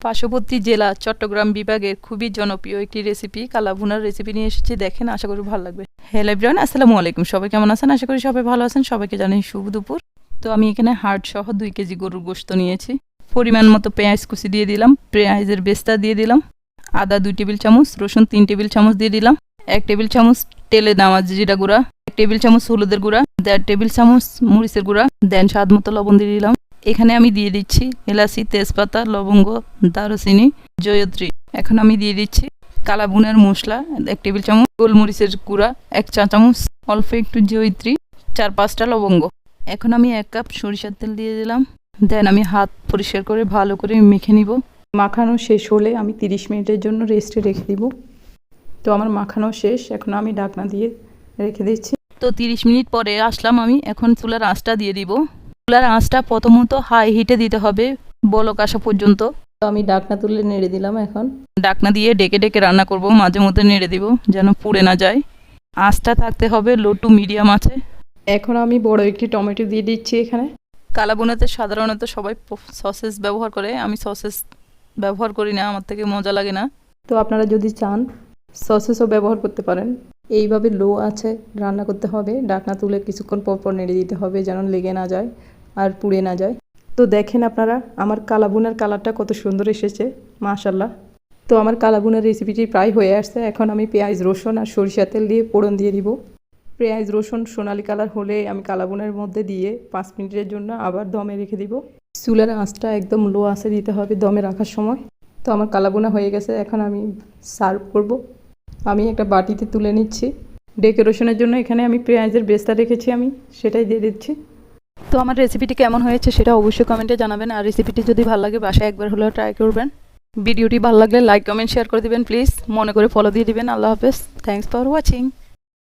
পার্শ্ববর্তী জেলা চট্টগ্রাম বিভাগের খুবই জনপ্রিয় একটি রেসিপি কালাভুনার রেসিপি নিয়ে এসেছি। দেখেন, আশা করি ভালো লাগবে। হ্যালো এভরিওয়ান, আসসালামু আলাইকুম। সবাই কেমন আছেন? আশা করি সবাই ভালো আছেন। সবাইকে জানাই শুভ দুপুর। তো আমি এখানে হাড় সহ 2 কেজি গরুর গোশত নিয়েছি। পরিমাণ মতো পেঁয়াজ কুচি দিয়ে দিলাম, পেঁয়াজের বেস্তা দিয়ে দিলাম, আদা 2 টেবিল চামচ, রসুন 3 টেবিল চামচ দিয়ে দিলাম, 1 টেবিল চামচ তেলে দেওয়া জিরা গুঁড়া, 1 টেবিল চামচ হলুদের গুঁড়া, 1.5 টেবিল চামচ মরিচের গুঁড়া, দেন স্বাদ মতো লবণ দিয়ে দিলাম। এখানে আমি দিয়ে দিচ্ছি এলাচি, তেজপাতা, লবঙ্গ, দারুচিনি, জয়ত্রী। এখন আমি দিয়ে দিচ্ছি কালাভুনার মশলা 1 টেবিল চামচ, গোলমরিচের গুঁড়া 1 চা চামচ, অল্প একটু জয়ত্রী, 4-5টা লবঙ্গ। এখন আমি 1 কাপ সরিষার তেল দিয়ে দিলাম। দেন আমি হাত পরিষ্কার করে ভালো করে মেখে নিব। মাখানো শেষ হলে আমি 30 মিনিটের জন্য রেস্টে রেখে দিব। তো আমার মাখানো শেষ, এখন আমি ঢাকনা দিয়ে রেখে দিচ্ছি। তো 30 মিনিট পরে আসলাম আমি। এখন চুলার আঁচটা দিয়ে দিব। চুলার আঁচটা প্রথমত হাই হিটে দিতে হবে বলক আসা পর্যন্ত। তো আমি ঢাকনা তুলে নেড়ে দিলাম। এখন ঢাকনা দিয়ে ডেকে ডেকে রান্না করব, মাঝে মধ্যে নেড়ে দিব যেন পুড়ে না যায়। আঁচটা থাকতে হবে লো টু মিডিয়াম আছে। এখন আমি বড় একটি টমেটো দিয়ে দিচ্ছি এখানে। কালাভুনাতে সাধারণত সবাই সসেস ব্যবহার করে, আমি সসেস ব্যবহার করি না, আমার থেকে মজা লাগে না। তো আপনারা যদি চান সসেসও ব্যবহার করতে পারেন। এইভাবে লো আছে রান্না করতে হবে। ঢাকনা তুলে কিছুক্ষণ পর নেড়ে দিতে হবে যেন লেগে না যায় আর পুড়ে না যায়। তো দেখেন আপনারা আমার কালাভুনার কালারটা কত সুন্দর এসেছে, মাশাল্লাহ। তো আমার কালাভুনার রেসিপিটি প্রায় হয়ে আসছে। এখন আমি পেঁয়াজ, রসুন আর সরিষা তেল দিয়ে ফোড়ন দিয়ে দিব। পেঁয়াজ রসুন সোনালি কালার হলে আমি কালাভুনার মধ্যে দিয়ে 5 মিনিটের জন্য আবার দমে রেখে দিব। চুলার আঁচটা একদম লো আঁচে দিতে হবে দমে রাখার সময়। তো আমার কালাভুনা হয়ে গেছে, এখন আমি সার্ভ করব। আমি একটা বাটিতে তুলে নিচ্ছি। ডেকোরেশনের জন্য এখানে আমি পেঁয়াজের বেস্তা রেখেছি, আমি সেটাই দিয়ে দিচ্ছি। তো আমার রেসিপিটি কেমন হয়েছে সেটা অবশ্যই কমেন্টে জানাবেন। আর রেসিপিটি যদি ভালো লাগে বাসায় একবার হলেও ট্রাই করবেন। ভিডিওটি ভালো লাগলে লাইক, কমেন্ট, শেয়ার করে দিবেন প্লিজ। মনে করে ফলো দিয়ে দিবেন। আল্লাহ হাফেজ। Thanks for watching.